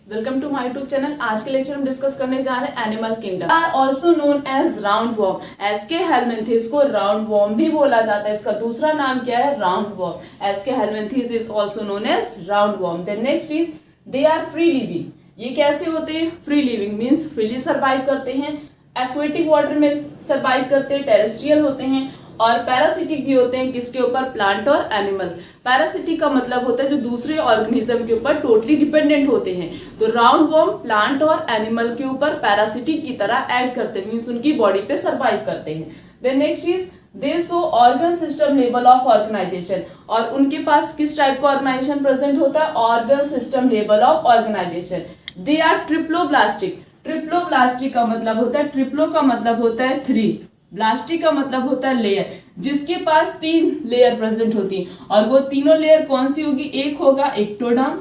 Welcome to my YouTube channel. आज के lecture हम डिस्कस करने जा रहे हैं animal kingdom are also known as round worm. Aschelminthes को राउंड वॉर्म भी बोला जाता है। इसका दूसरा नाम क्या है? Round worm. Aschelminthes is also known as round worm. Then next is they are free living. ये कैसे होते हैं? Free living means freely survive करते हैं, एक्वेटिक वाटर में सर्वाइव करते हैं, टेरेस्ट्रियल होते हैं और पैरासिटिक भी होते हैं। किसके ऊपर? प्लांट और एनिमल। पैरासिटिक का मतलब होता है जो दूसरे ऑर्गेनिज्म के ऊपर टोटली डिपेंडेंट होते हैं। तो राउंड वॉर्म प्लांट और एनिमल के ऊपर पैरासिटिक की तरह ऐड करते हैं, मीन्स उनकी बॉडी पे सर्वाइव करते हैं। Then next is they show organ system level of organisation. और उनके पास किस टाइप का ऑर्गेनाइजेशन प्रेजेंट होता है? Organ system level of organisation. They are triploblastic. Triploblastic का मतलब होता है, ट्रिप्लो का मतलब होता है 3, ब्लास्टिक का मतलब होता है लेयर, जिसके पास 3 लेयर प्रेजेंट होती है। और वो तीनों लेयर कौन सी होगी? एक होगा एक्टोडर्म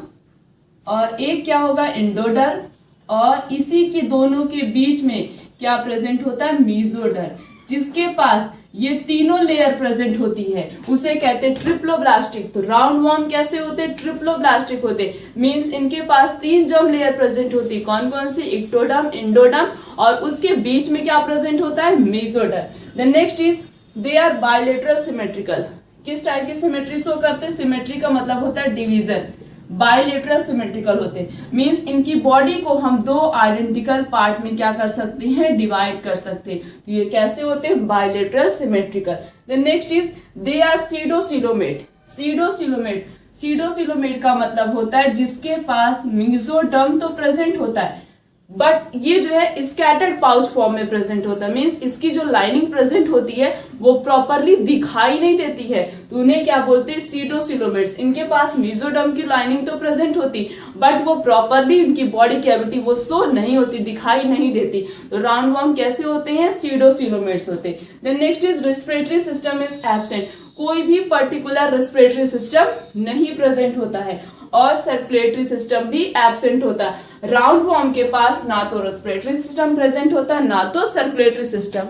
और एक क्या होगा? एंडोडर्म। और इसी के दोनों के बीच में क्या प्रेजेंट होता है? मेसोडर्म। जिसके पास ये तीनों लेयर प्रेजेंट होती है उसे कहते हैं ट्रिप्लोब्लास्टिक। तो राउंड वॉर्म कैसे होते हैं? ट्रिप्लोब्लास्टिक होते, मींस इनके पास 3 जर्म लेयर प्रेजेंट होती है। कौन कौन सी? एक्टोडर्म, एंडोडर्म और उसके बीच में क्या प्रेजेंट होता है? Mesoderm. Then next is they are bilateral symmetrical. किस टाइप की सिमेट्री शो करते हैं? सिमेट्री का मतलब होता है डिवीजन। बायलेटरल सिमेट्रिकल होते हैं, मींस इनकी बॉडी को हम 2 आइडेंटिकल पार्ट में क्या कर सकते हैं? डिवाइड कर सकते हैं। तो ये कैसे होते हैं? Bilateral symmetrical. Then next is they are pseudocoelomate. Pseudocoelomate, pseudocoelomate का मतलब होता है जिसके पास मेसोडर्म तो प्रेजेंट होता है बट ये जो है स्कैटर्ड पाउच फॉर्म में प्रेजेंट होता है, मीन्स इसकी जो लाइनिंग प्रेजेंट होती है वो प्रॉपरली दिखाई नहीं देती है। तो उन्हें क्या बोलते हैं? सीडोसिलोमेट्स। इनके पास मेसोडर्म की लाइनिंग तो प्रेजेंट होती बट वो प्रॉपरली इनकी बॉडी कैविटी वो शो नहीं होती, दिखाई नहीं देती। तो राउंड वॉर्म कैसे होते हैं? सीडोसिलोमेट्स होते हैं। Then next is respiratory system is absent. कोई भी पर्टिकुलर रेस्पिरेटरी सिस्टम नहीं प्रेजेंट होता है और सर्कुलेटरी सिस्टम भी एब्सेंट होता है। राउंड वॉर्म के पास ना तो रेस्पिरेटरी सिस्टम प्रेजेंट होता है ना तो circulatory system.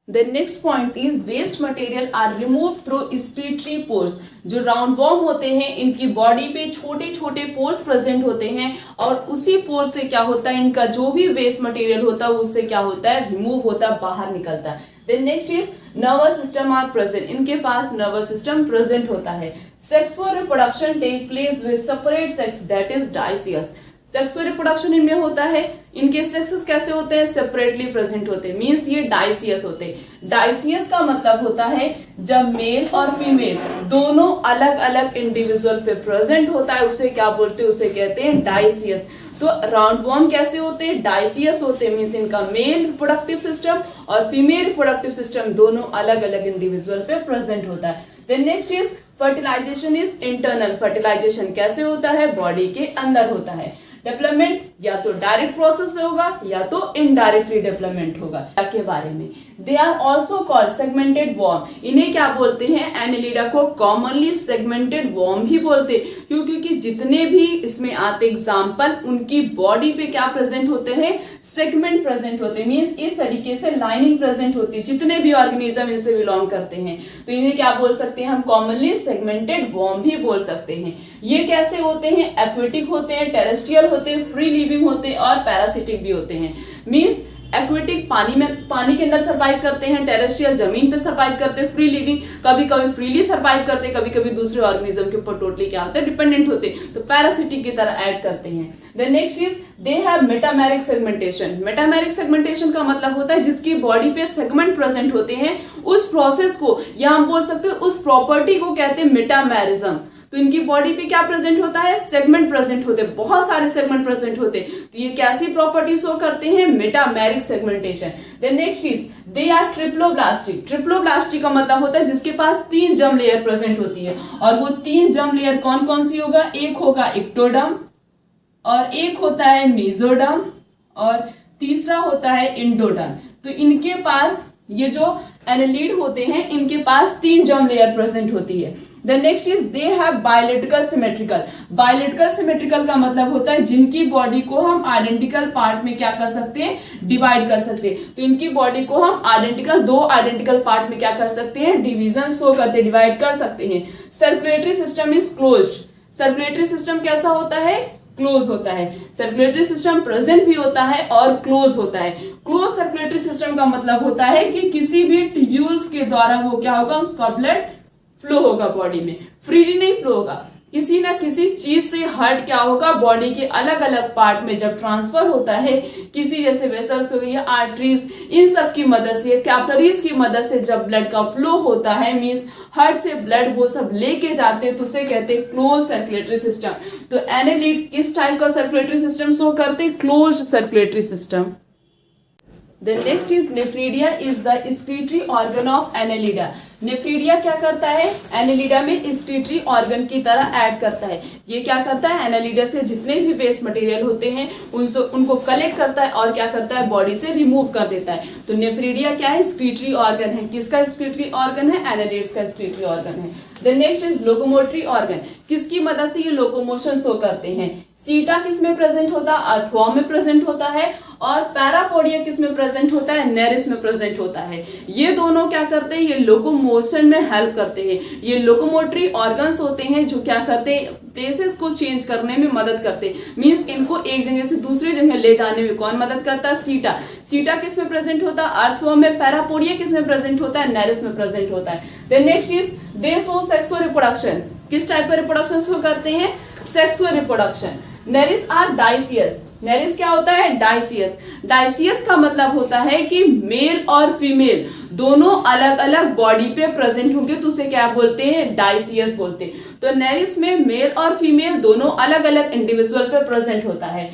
The next point is waste material are removed through excretory pores। जो राउंड वॉर्म होते हैं इनकी बॉडी पे छोटे छोटे पोर्स प्रेजेंट होते हैं और उसी पोर से क्या होता है? इनका जो भी वेस्ट मटेरियल होता है उससे क्या होता है? रिमूव होता है, बाहर निकलता है। Then next is nervous system are present. इनके पास नर्वस सिस्टम प्रेजेंट होता है। Sexual reproduction take place with separate sex that is dioecious. सेक्सुअल रिप्रोडक्शन इनमें होता है, इनके सेक्सेस कैसे होते हैं? सेपरेटली प्रेजेंट होते हैं, मींस ये डाइसियस होते हैं। डाइसियस का मतलब होता है जब मेल और फीमेल दोनों अलग अलग इंडिविजुअल पे प्रेजेंट होता है उसे क्या बोलते हैं? उसे कहते हैं डाइसियस। तो राउंड वॉर्म कैसे होते हैं? डाइसियस होते हैं, मींस इनका मेल रिप्रोडक्टिव सिस्टम और फीमेल रिप्रोडक्टिव सिस्टम दोनों अलग अलग इंडिविजुअल पे प्रेजेंट होता है। Then next is fertilization is internal. Fertilization कैसे होता है? बॉडी के अंदर होता है। डेवलपमेंट या तो डायरेक्ट प्रोसेस से होगा या तो इनडायरेक्टली डेवलपमेंट होगा। के बारे में they are also called segmented worm. इन्हें क्या बोलते हैं? एनेलिडा को कॉमनली सेगमेंटेड वॉर्म भी बोलते हैं क्योंकि जितने भी इसमें आते एग्जाम्पल उनकी बॉडी पे क्या प्रेजेंट होते हैं? सेगमेंट प्रेजेंट होते हैं, मीन्स इस तरीके से लाइनिंग प्रेजेंट होती है। जितने भी ऑर्गेनिज्म इनसे बिलोंग करते हैं तो इन्हें क्या बोल सकते हैं? हम कॉमनली सेगमेंटेड वॉर्म भी बोल सकते हैं। ये कैसे होते हैं? एक्वेटिक होते हैं, टेरेस्ट्रियल होते हैं, फ्री लिविंग होते हैं और पैरासिटिक भी होते हैं। मींस एक्वेटिक पानी के अंदर सर्वाइव करते हैं, टेरेस्ट्रियल जमीन पे सर्वाइव करते हैं, फ्री लिविंग कभी कभी फ्रीली सर्वाइव करते हैं, कभी कभी दूसरे ऑर्गेनिज्म के ऊपर टोटली क्या होते हैं? डिपेंडेंट होते हैं। तो पैरासिटिक की तरह ऐड करते हैं। Then next is they have metameric segmentation. Metameric segmentation का मतलब होता है जिसकी बॉडी पे सेगमेंट प्रेजेंट होते हैं उस प्रोसेस को या हम बोल सकते हैं उस प्रॉपर्टी को कहते हैं मेटामेरिज्म। तो इनकी बॉडी पे क्या प्रेजेंट होता है? सेगमेंट प्रेजेंट होते हैं, बहुत सारे सेगमेंट प्रेजेंट होते हैं। तो ये कैसी प्रॉपर्टी शो करते हैं? Metameric segmentation. Then next is they are triploblastic. Triploblastic का मतलब होता है जिसके पास 3 जर्म लेयर प्रेजेंट होती है और वो 3 जर्म लेयर कौन कौन सी होगा? एक होगा एक्टोडर्म और एक होता है मेसोडर्म और तीसरा होता है एंडोडर्म। तो इनके पास ये जो एनेलिड होते हैं इनके पास 3 जर्म लेयर प्रेजेंट होती है। The next is they have bilateral symmetrical. Bilateral symmetrical का मतलब होता है जिनकी बॉडी को हम आइडेंटिकल पार्ट में क्या कर सकते हैं? डिवाइड कर सकते हैं। तो इनकी बॉडी को हम दो आइडेंटिकल पार्ट में क्या कर सकते हैं? डिवीजन शो करते, डिवाइड कर सकते हैं। Circulatory system is closed. Circulatory system कैसा होता है? क्लोज होता है। सर्कुलेटरी सिस्टम प्रेजेंट भी होता है और क्लोज होता है। क्लोज सर्कुलेटरी सिस्टम का मतलब होता है कि किसी भी ट्यूब्यूल्स के द्वारा वो क्या होगा, उसका ब्लड फ्लो होगा बॉडी में, फ्रीली नहीं फ्लो होगा, किसी ना किसी चीज से हट क्या होगा, बॉडी के अलग अलग पार्ट में जब ट्रांसफर होता है, किसी जैसे वेसल्स हो गई, आर्टरीज, इन सब की मदद से, कैपिलरीज की मदद से जब ब्लड का फ्लो होता है, मींस हार्ट से ब्लड वो सब लेके जाते हैं, तो उसे कहते हैं क्लोज सर्कुलेटरी सिस्टम। तो एनालिड किस टाइप का सर्कुलेटरी सिस्टम शो करते हैं, close circulatory system. The next is nephridia is the excretory organ of annelida। Nephridia क्या करता है, एनालिडा में एक्सक्रीटरी ऑर्गन की तरह ऐड करता है। ये क्या करता है, एनालिडा से जितने भी वेस्ट मटेरियल होते हैं उनको कलेक्ट करता है और क्या करता है, बॉडी से रिमूव कर देता है। तो नेफ्रीडिया क्या है, एक्सक्रीटरी ऑर्गन है। किसका एक्सक्रीटरी ऑर्गन है, एनालिड्स का एक्सक्रीटरी ऑर्गन है। The next is locomotory organ. किसकी मदद से ये लोकोमोशन शो करते हैं, सीटा किस में प्रेजेंट होता है, अर्थवॉर्म में प्रेजेंट होता है, और पैरापोडिया किस में प्रेजेंट होता है, नेरिस में प्रेजेंट होता है। ये दोनों क्या करते हैं, ये लोकोमोशन में हेल्प करते हैं। ये लोकोमोटरी ऑर्गन्स होते हैं जो क्या करते हैं, प्लेसेस को चेंज करने में मदद करते हैं। मींस इनको एक जगह से दूसरी जगह ले जाने में कौन मदद करता है, सीटा। सीटा किस में प्रेजेंट होता है, अर्थवॉर्म में। पैरापोडिया किस में प्रेजेंट होता है, नेरिस में प्रेजेंट होता है। Then next is they show sexual reproduction. किस टाइप का रिप्रोडक्शन शो करते हैं, sexual reproduction. Nereis are dioecious. Nereis क्या होता है, डाइसियस। डाइसियस का मतलब होता है कि मेल और फीमेल दोनों अलग अलग बॉडी पे प्रेजेंट होंगे, तो उसे क्या बोलते हैं, डाइसियस बोलते हैं। तो नेरिस में मेल और फीमेल दोनों अलग अलग इंडिविजुअल पे प्रेजेंट होता है।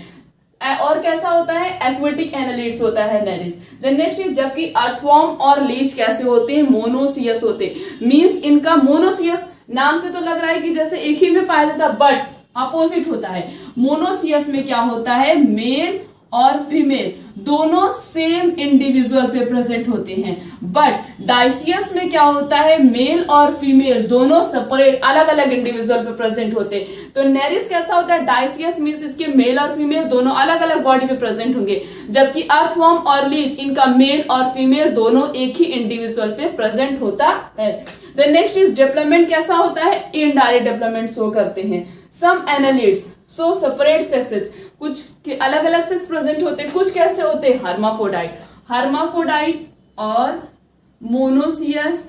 और कैसा होता है, एक्वेटिक एनालिड्स होता है नेरिस। देन नेक्स्ट इज, जबकि अर्थवॉर्म और लीच कैसे होते हैं, मोनोसियस होते हैं। मींस इनका मोनोसियस, नाम से तो लग रहा है कि जैसे एक ही में पाया जाता, बट अपोजिट होता है। मोनोसियस में क्या होता है, मेल और फीमेल दोनों सेम इंडिविजुअल पे प्रेजेंट होते हैं। बट डाइसियस में क्या होता है, मेल और फीमेल दोनों सेपरेट अलग अलग इंडिविजुअल पे प्रेजेंट होते हैं। तो नेरिस कैसा होता है, डाइसियस मींस इसके मेल और फीमेल दोनों अलग अलग बॉडी पे प्रेजेंट होंगे, जबकि अर्थवॉर्म और लीच इनका मेल और फीमेल दोनों एक ही इंडिविजुअल पे प्रेजेंट होता है। देन नेक्स्ट इज डेवलपमेंट कैसा होता है, इनडायरेक्ट डेवलपमेंट शो करते हैं। सम एनालिड्स सो सेपरेट सेक्सेस, कुछ के अलग अलग सेक्स प्रेजेंट होते हैं, कुछ कैसे होते हैं, हर्माफ्रोडाइट। हर्माफ्रोडाइट और मोनोसियस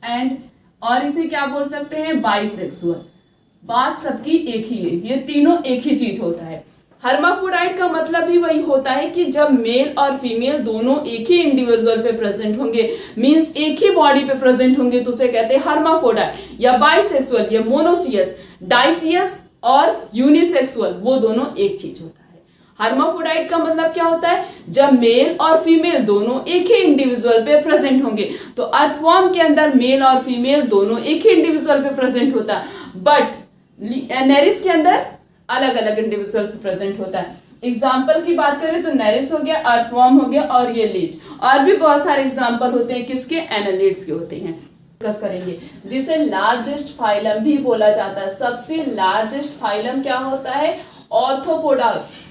एंड, और इसे क्या बोल सकते हैं, बाइसेक्सुअल। बात सबकी एक ही है, ये तीनों एक ही चीज होता है। हर्माफ्रोडाइट का मतलब भी वही होता है कि जब मेल और फीमेल दोनों एक ही इंडिविजुअल पे प्रेजेंट होंगे, मींस एक ही बॉडी पे प्रेजेंट होंगे, तो उसे कहते हैं हर्माफ्रोडाइट या बाइसेक्सुअल या मोनोसियस। डाइसियस और यूनिसेक्सुअल वो दोनों एक चीज होता है। हर्माफ्रोडाइट का मतलब क्या होता है, जब मेल और फीमेल दोनों एक ही इंडिविजुअल पे प्रेजेंट होंगे। तो अर्थवॉर्म के अंदर मेल और फीमेल दोनों एक ही इंडिविजुअल पे प्रेजेंट होता है, बट नेरिस के अंदर अलग अलग इंडिविजुअल पे प्रेजेंट होता है। एग्जाम्पल की बात करें तो नेरिस हो गया, अर्थवॉर्म हो गया और ये लीच। और भी बहुत सारे एग्जाम्पल होते हैं किसके, एनालिड्स के होते हैं, डिस्कस करेंगे। जिसे लार्जेस्ट फाइलम भी बोला जाता है। सबसे लार्जेस्ट फाइलम क्या होता है, ऑर्थोपोडा।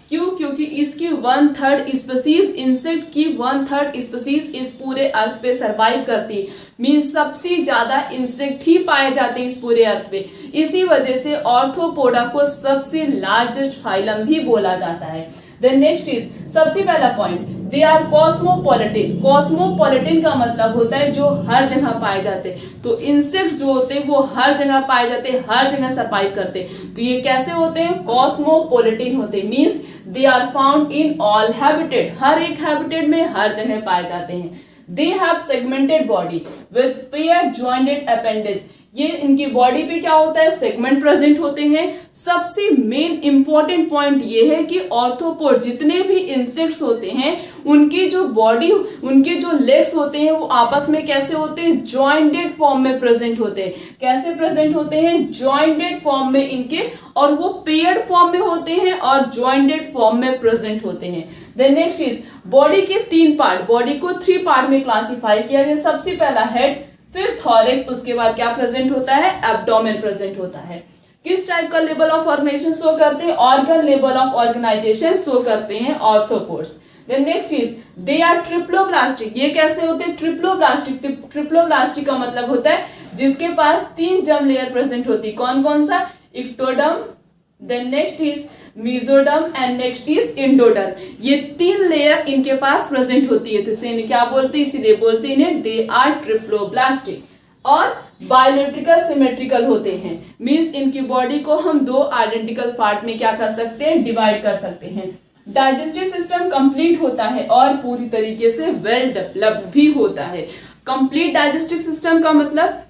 क्यों, क्योंकि इसकी 1/3 स्पीसीज, इंसेक्ट की 1/3 स्पीसीज इस पूरे अर्थ पे सरवाइव करती, मींस सबसे ज्यादा इंसेक्ट ही पाए जाते हैं इस पूरे अर्थ पे। इसी वजह से ऑर्थोपोडा को सबसे लार्जेस्ट फाइलम भी बोला जाता है। देन नेक्स्ट इज, सबसे पहला point, they are cosmopolitan. Cosmopolitan का मतलब होता है जो हर जगह पाए जाते हैं। तो इंसेक्ट जो होते हैं वो हर जगह पाए जाते हैं, हर जगह सरवाइव करते हैं। तो ये कैसे होते हैं, कॉस्मोपॉलिटिन होते हैं, means they are found in all habitat. हर एक हैबिटेट में हर जगह पाए जाते हैं। They have segmented body with paired jointed appendix. ये इनकी बॉडी पे क्या होता है, सेगमेंट प्रेजेंट होते हैं। सबसे मेन इंपॉर्टेंट पॉइंट ये है कि ऑर्थोपोड जितने भी इंसेक्ट्स होते हैं उनकी जो बॉडी, उनके जो लेग्स होते हैं वो आपस में कैसे होते हैं, जॉइंटेड फॉर्म में प्रेजेंट होते हैं। कैसे प्रेजेंट होते हैं, जॉइंटेड फॉर्म में इनके, और वो पेयर्ड फॉर्म में होते हैं और जॉइंटेड फॉर्म में प्रेजेंट होते हैं। देन नेक्स्ट इज, बॉडी के 3 पार्ट, बॉडी को 3 पार्ट में क्लासिफाई किया गया। सबसे पहला हेड, फिर थॉरेक्स, उसके बाद क्या प्रेजेंट होता है, एब्डोमेन प्रेजेंट होता है। किस टाइप का लेवल ऑफ ऑर्गेनाइजेशन शो करते हैं, organ level of organization show करते हैं arthropods. Then next is, they are triploblastic. ये कैसे होते हैं, ट्रिप्लोब्लास्टिक। ट्रिप्लोब्लास्टिक का मतलब होता है जिसके पास 3 जर्म लेयर प्रेजेंट होती। कौन कौन सा, ectoderm, then next is mesoderm and next is endoderm. ये 3 लेयर इनके पास प्रेजेंट होती है, तो इसे क्या बोलते हैं, इसीलिए बोलते हैं दे आर ट्रिप्लोब्लास्टिक। और बायोलॉजिकल सिमेट्रिकल होते हैं, मींस इनकी बॉडी को हम 2 आइडेंटिकल पार्ट में क्या कर सकते हैं, डिवाइड कर सकते हैं। डाइजेस्टिव सिस्टम कंप्लीट होता है और पूरी तरीके से वेल डेवलप्ड भी होता है। कंप्लीट डाइजेस्टिव सिस्टम का मतलब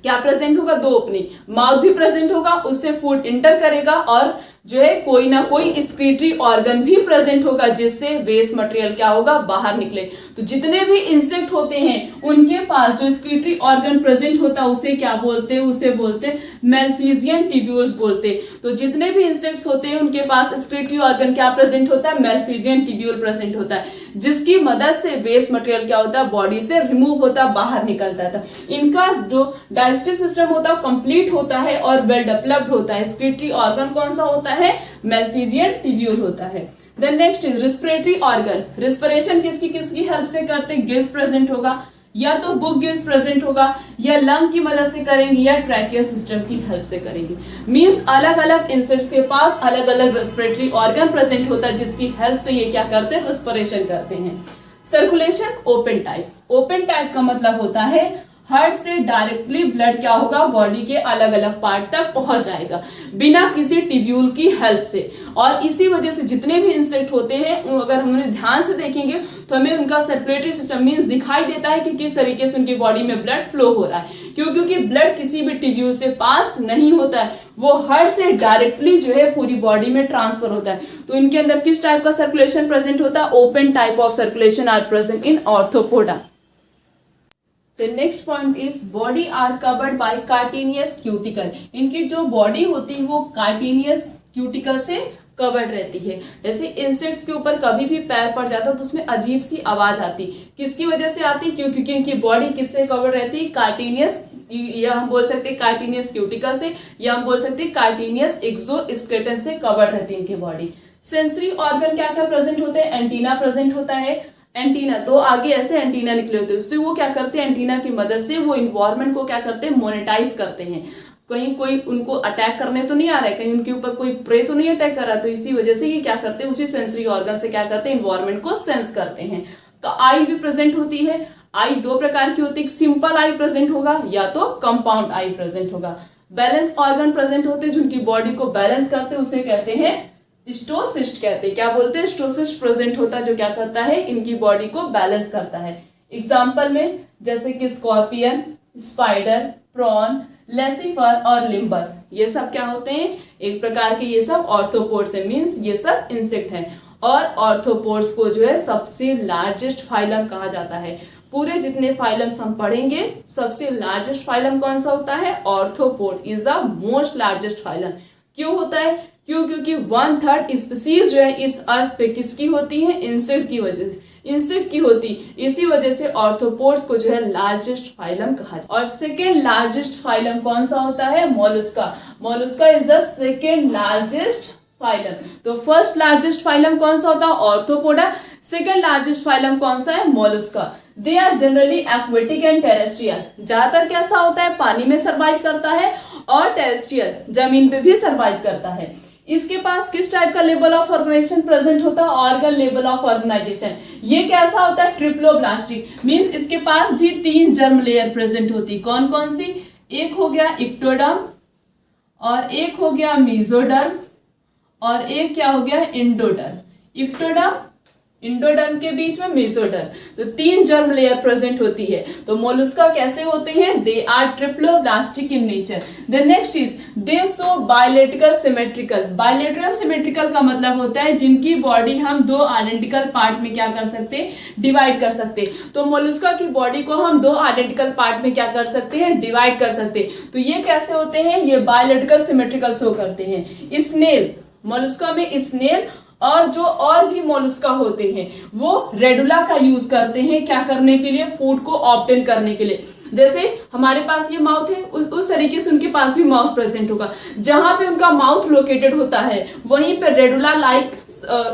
क्या प्रेजेंट होगा, 2 ओपनिंग, माउथ भी प्रेजेंट होगा, उससे फूड इंटर करेगा, और जो है कोई ना कोई एक्सक्रीटरी ऑर्गन भी प्रेजेंट होगा जिससे वेस्ट मटेरियल क्या होगा, बाहर निकले। तो जितने भी इंसेक्ट होते हैं उनके पास जो एक्सक्रीटरी ऑर्गन प्रेजेंट होता है उसे क्या बोलते हैं, उसे बोलते हैं मेलफिजियन ट्यूब्यूल्स बोलते हैं। तो जितने भी इंसेक्ट्स होते हैं उनके पास एक्सक्रीटरी ऑर्गन क्या प्रेजेंट होता है, मेलफिजियन ट्यूब्यूल प्रेजेंट होता है, जिसकी मदद से वेस्ट मटेरियल क्या होता है, बॉडी से रिमूव होता है, बाहर निकलता था। इनका जो डाइजेस्टिव सिस्टम होता है कंप्लीट होता है और वेल डेवलप्ड होता है। एक्सक्रीटरी ऑर्गन कौन सा होता है, मेलफिजियन ट्यूब्यूल होता है। Then next is respiratory organ. Respiration किसकी किसकी हेल्प से करते हैं, गिल्स प्रेजेंट होगा, या तो बुक गिल्स प्रेजेंट होगा, या लंग की मदद से करेंगे, या ट्रैकिया सिस्टम की हेल्प से करेंगे। मींस अलग अलग इंसेक्ट्स के पास अलग अलग रेस्पिरेटरी ऑर्गन प्रेजेंट होता है जिसकी हेल्प से ये क्या करते हैं, रेस्पिरेशन करते हैं। Circulation open type. Open type का मतलब होता है हार्ट से डायरेक्टली ब्लड क्या होगा, बॉडी के अलग अलग पार्ट तक पहुंच जाएगा बिना किसी ट्यूब्यूल की हेल्प से। और इसी वजह से जितने भी इंसेक्ट होते हैं अगर हम उन्हें ध्यान से देखेंगे तो हमें उनका सर्कुलेटरी सिस्टम मींस दिखाई देता है कि किस तरीके से उनकी बॉडी में ब्लड फ्लो हो रहा है। क्योंकि ब्लड किसी भी ट्यूब्यूल से पास नहीं होता है, वो हार्ट से डायरेक्टली जो है पूरी बॉडी में ट्रांसफर होता है। तो इनके अंदर किस टाइप का सर्कुलेशन प्रेजेंट होता है, open type of circulation are present in arthropoda. The next point is body are covered by cartilaginous cuticle। इनकी जो बॉडी होती है वो कार्टिनियस क्यूटिकल से कवर्ड रहती है। जैसे इंसेक्ट्स के ऊपर कभी भी पैर पड़ जाता है तो उसमें अजीब सी आवाज आती, किसकी वजह से आती, क्योंकि इनकी बॉडी किससे कवर्ड रहती है, कार्टिनियस, या हम बोल सकते हैं कार्टिनियस क्यूटिकल से, या हम बोल सकते हैं कार्टिनियस एक्सोस्केलेटन से कवर्ड रहती है इनकी बॉडी। सेंसरी ऑर्गन क्या क्या प्रेजेंट होते हैं, एंटीना प्रेजेंट होता है। एंटीना 2 आगे ऐसे एंटीना निकले होते हैं, उससे वो क्या करते हैं, एंटीना की मदद से वो इन्वायरमेंट को क्या करते हैं, मोनेटाइज करते हैं। कहीं कोई उनको अटैक करने तो नहीं आ रहा है, कहीं उनके ऊपर कोई प्रे तो नहीं अटैक कर रहा, तो इसी वजह से ये क्या करते हैं, उसी सेंसरी ऑर्गन से क्या करते हैं, इन्वायरमेंट को सेंस करते हैं। तो आई भी प्रेजेंट होती है। आई 2 प्रकार की होती है, सिंपल आई प्रेजेंट होगा या तो कंपाउंड आई प्रेजेंट होगा। बैलेंस ऑर्गन प्रेजेंट होते हैं जिनकी बॉडी को बैलेंस करते हैं, उसे कहते हैं स्टोसिस्ट कहते हैं। क्या बोलते हैं, स्टोसिस्ट प्रेजेंट होता है जो क्या करता है, इनकी बॉडी को बैलेंस करता है। एग्जाम्पल में जैसे कि स्कॉर्पियन, स्पाइडर, प्रॉन, लेसिफर और लिम्बस, ये सब क्या होते हैं, एक प्रकार के ये सब ऑर्थोपोड्स है, मींस ये सब इंसेक्ट है। और ऑर्थोपोड्स को जो है सबसे लार्जेस्ट फाइलम कहा जाता है। पूरे जितने फाइलम्स हम पढ़ेंगे सबसे लार्जेस्ट फाइलम कौन सा होता है, arthropod is the most largest phylum. क्यों होता है, क्योंकि 1/3 स्पीसीज जो है इस अर्थ पे किसकी होती है, इंसेक्ट की वजह से, इंसेक्ट की होती, इसी वजह से ऑर्थोपोड्स को जो है लार्जेस्ट फाइलम कहा जाता है। और सेकेंड लार्जेस्ट फाइलम कौन सा होता है, Mollusca. Mollusca is the second largest phylum. तो फर्स्ट लार्जेस्ट फाइलम कौन सा होता है, ऑर्थोपोडा। सेकेंड लार्जेस्ट फाइलम कौन सा है, Mollusca. They are generally aquatic and terrestrial. ज्यादातर कैसा होता है, पानी में सर्वाइव करता है, और टेरेस्ट्रियल जमीन पे भी सर्वाइव करता है। इसके पास किस टाइप का लेवल ऑफ ऑर्गेनाइजेशन प्रेजेंट होता है, ऑर्गन लेवल ऑफ ऑर्गेनाइजेशन। ये कैसा होता है, ट्रिप्लोब्लास्टिक, मींस इसके पास भी 3 जर्म लेयर प्रेजेंट होती। कौन कौन सी, एक हो गया इक्टोडर्म, और एक हो गया मेसोडर्म, और एक क्या हो गया एंडोडर्म। इक्टोडर्म, इंडोडर्म के बीच में मेसोडर्म, तो 3 जर्म लेयर प्रेजेंट होती है। तो मोलस्का कैसे होते हैं, they are triploblastic in nature. The next is they show bilateral symmetrical. Bilateral symmetrical का मतलब होता है जिनकी बॉडी हम 2 आइडेंटिकल पार्ट में क्या कर सकते हैं, डिवाइड कर सकते हैं। तो मोलस्का की बॉडी को हम 2 आइडेंटिकल पार्ट में क्या कर सकते हैं, डिवाइड कर सकते हैं। तो ये कैसे होते हैं, ये बायलैटरल सिमेट्रिकल शो करते हैं। स्नेल, मोलस्का में स्नेल और जो और भी मोलस्का होते हैं वो रेडुला का यूज करते हैं क्या करने के लिए, फूड को ऑब्टेन करने के लिए। जैसे हमारे पास ये माउथ है, उस तरीके से उनके पास भी माउथ प्रेजेंट होगा। जहां पे उनका माउथ लोकेटेड होता है वहीं पे रेडुला लाइक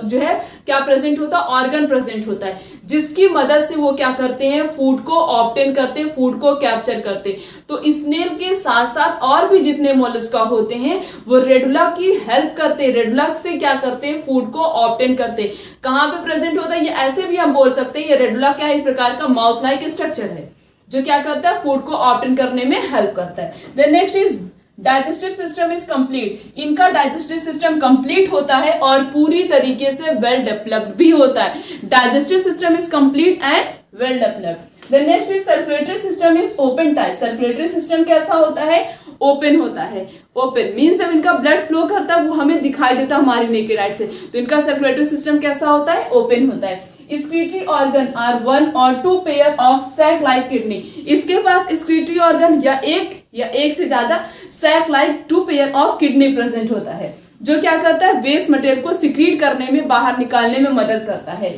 जो है क्या प्रेजेंट होता है, ऑर्गन प्रेजेंट होता है, जिसकी मदद से वो क्या करते हैं, फूड को ऑब्टेन करते हैं, फूड को कैप्चर करते हैं। तो स्नेल के साथ साथ और भी जितने मोलस्का होते हैं वो रेडुला की हेल्प करते हैं, रेडुला से क्या करते हैं, फूड को ऑब्टेन करते हैं। कहां पे प्रेजेंट होता है, ये ऐसे भी हम बोल सकते हैं, ये रेडुला क्या है, एक प्रकार का माउथ लाइक स्ट्रक्चर है जो क्या करता है, फूड को ऑब्टेन करने में हेल्प करता है। Then next is digestive system is complete. इनका डाइजेस्टिव सिस्टम कंप्लीट होता है और पूरी तरीके से वेल डेवलप्ड भी होता है। Digestive system is complete and well developed. Then next is circulatory system is open type. Circulatory system कैसा होता है, ओपन होता है। ओपन मीन्स जब इनका ब्लड फ्लो करता है वो हमें दिखाई देता है हमारी नेकेड आइज से, तो इनका सर्कुलेटरी सिस्टम कैसा होता है, ओपन होता है। Excretory organ are 1 or 2 pair of sac-like kidney। इसके पास excretory organ या एक से ज्यादा sac-like 2 pair of kidney present होता है, जो क्या करता है, वेस्ट मटेरियल को सिक्रीट करने में, बाहर निकालने में मदद करता है।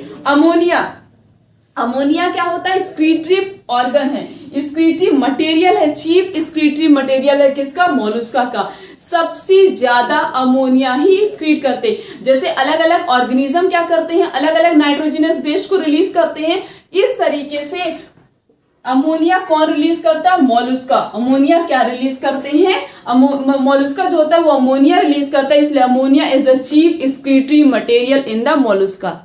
अमोनिया क्या होता है, स्क्रीटरी ऑर्गन है, स्क्रीटरी मटेरियल है, चीप स्क्रीटरी मटेरियल है किसका, मोलस्का का। सबसे ज्यादा अमोनिया ही स्क्रीट करते, जैसे अलग अलग ऑर्गेनिज्म क्या करते हैं, अलग अलग नाइट्रोजनस वेस्ट को रिलीज करते हैं, इस तरीके से अमोनिया कौन रिलीज करता है, मोलस्का। अमोनिया क्या रिलीज करते हैं, मोलस्का जो होता है वो अमोनिया रिलीज करता है, इसलिए ammonia is the chief excretory material in the Mollusca.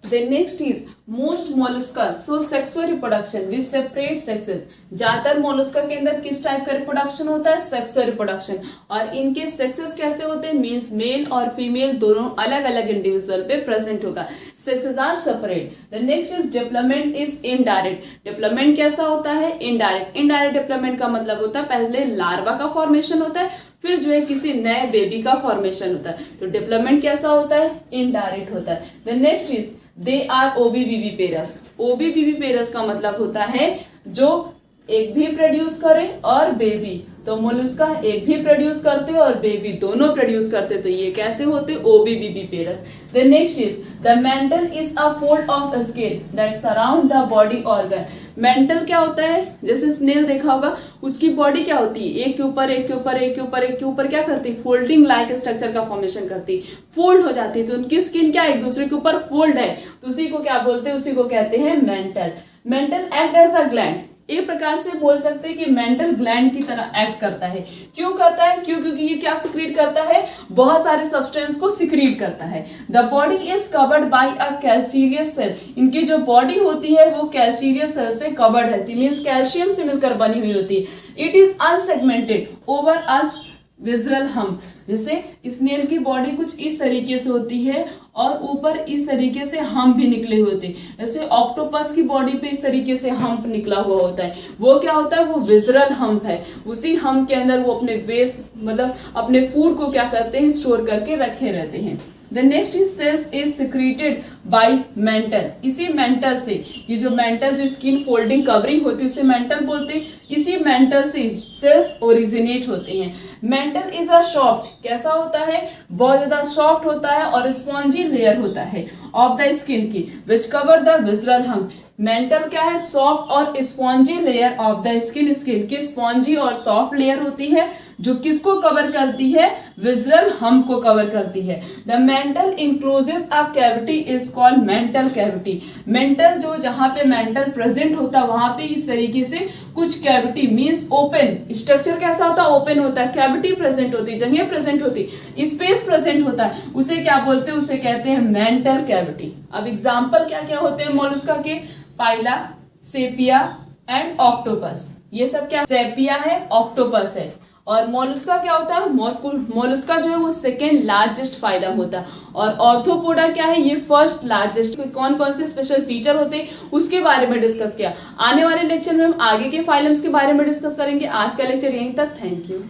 Then next is most mollusca so sexual reproduction with separate sexes। ज्यादातर मोलस्का के अंदर किस टाइप का रिप्रोडक्शन होता है, सेक्सुअल रिप्रोडक्शन। और इनके सेक्सेस कैसे होते हैं, मीन्स मेल और फीमेल दोनों अलग अलग इंडिविजुअल पे प्रेजेंट होगा, sexes are separate. The next is development is indirect. Development कैसा होता है, इनडायरेक्ट। इनडायरेक्ट डेवलपमेंट का मतलब होता है पहले लार्वा का फॉर्मेशन होता है, फिर जो है किसी नए बेबी का फॉर्मेशन होता है। तो डेवलपमेंट कैसा होता है, इनडायरेक्ट होता है। The next is they are oviparous. Oviparous का मतलब होता है जो एक भी प्रोड्यूस करे और बेबी, तो मोलस्का एक भी प्रोड्यूस करते और बेबी दोनों प्रोड्यूस करते, तो ये कैसे होते, oviparous. The next is the mantle is a fold of skin that surround the body organ. Mantle क्या होता है, जैसे स्नेल देखा होगा, उसकी बॉडी क्या होती है, एक के ऊपर एक के ऊपर एक के ऊपर एक के ऊपर क्या करती है, फोल्डिंग लाइक स्ट्रक्चर का फॉर्मेशन करती, फोल्ड हो जाती है। तो उनकी स्किन क्या एक दूसरे के ऊपर फोल्ड है, तो उसी को क्या बोलते हैं, उसी को कहते हैं mantle. Mantle act as a gland. एक प्रकार से बोल सकते हैं कि मेंटल ग्लैंड की तरह एक्ट करता है। क्यों करता है, क्योंकि ये क्या सिक्रीट करता है, बहुत सारे सब्सटेंस को सिक्रीट करता है। The body is covered by a calcareous shell. इनकी जो बॉडी होती है वो कैल्शियस सेल से कवर्ड रहती है, मीन्स कैल्शियम से मिलकर बनी हुई होती है। It is unsegmented over us visceral हम। जैसे स्नेल की बॉडी कुछ इस तरीके से होती है और ऊपर इस तरीके से हम्प भी निकले होते हैं। जैसे ऑक्टोपस की बॉडी पे इस तरीके से हम्प निकला हुआ होता है, वो क्या होता है, वो विजरल हम्प है। उसी हम्प के अंदर वो अपने वेस्ट मतलब अपने फूड को क्या करते हैं, स्टोर करके रखे रहते हैं। The next is shells is secreted by mantle. इसी मेंटल से, ये जो मेंटल जो स्किन फोल्डिंग कवरिंग होती है उसे मेंटल बोलते हैं, इसी मेंटल से सेल्स ओरिजिनेट होते हैं। मेंटल इज अ सॉफ्ट, कैसा होता है, बहुत ज्यादा सॉफ्ट होता है और स्पॉन्जी लेयर होता है ऑफ द स्किन की which cover the visceral hump. Mantle क्या है, सॉफ्ट और spongy layer of the skin. Skin की स्पॉन्जी और सॉफ्ट लेयर होती है जो किसको कवर करती है, विजरल हम्प को कवर करती है। The mental encloses a cavity is called mantle cavity. Mental जो जहां पे मेंटल प्रेजेंट होता है वहां पे इस तरीके से कुछ कैविटी मीन्स ओपन स्ट्रक्चर कैसा होता है, ओपन होता है, कैविटी प्रेजेंट होती है, जगह प्रेजेंट होती है, स्पेस प्रेजेंट होता है, उसे क्या बोलते हैं, उसे कहते हैं मेंटल कैविटी। अब एग्जाम्पल क्या क्या होते हैं मोलस्का के, पाइला, सेपिया एंड ऑक्टोपस। ये सब क्या, सेपिया है, ऑक्टोपस है। और मोलस्का क्या होता है, मोलस्का जो है वो सेकेंड लार्जेस्ट फाइलम होता है। और ऑर्थोपोडा क्या है, ये फर्स्ट लार्जेस्ट। कौन कौन से स्पेशल फीचर होते हैं उसके बारे में डिस्कस किया। आने वाले लेक्चर में हम आगे के फाइलम्स के बारे में डिस्कस करेंगे। आज का लेक्चर यहीं तक, थैंक यू।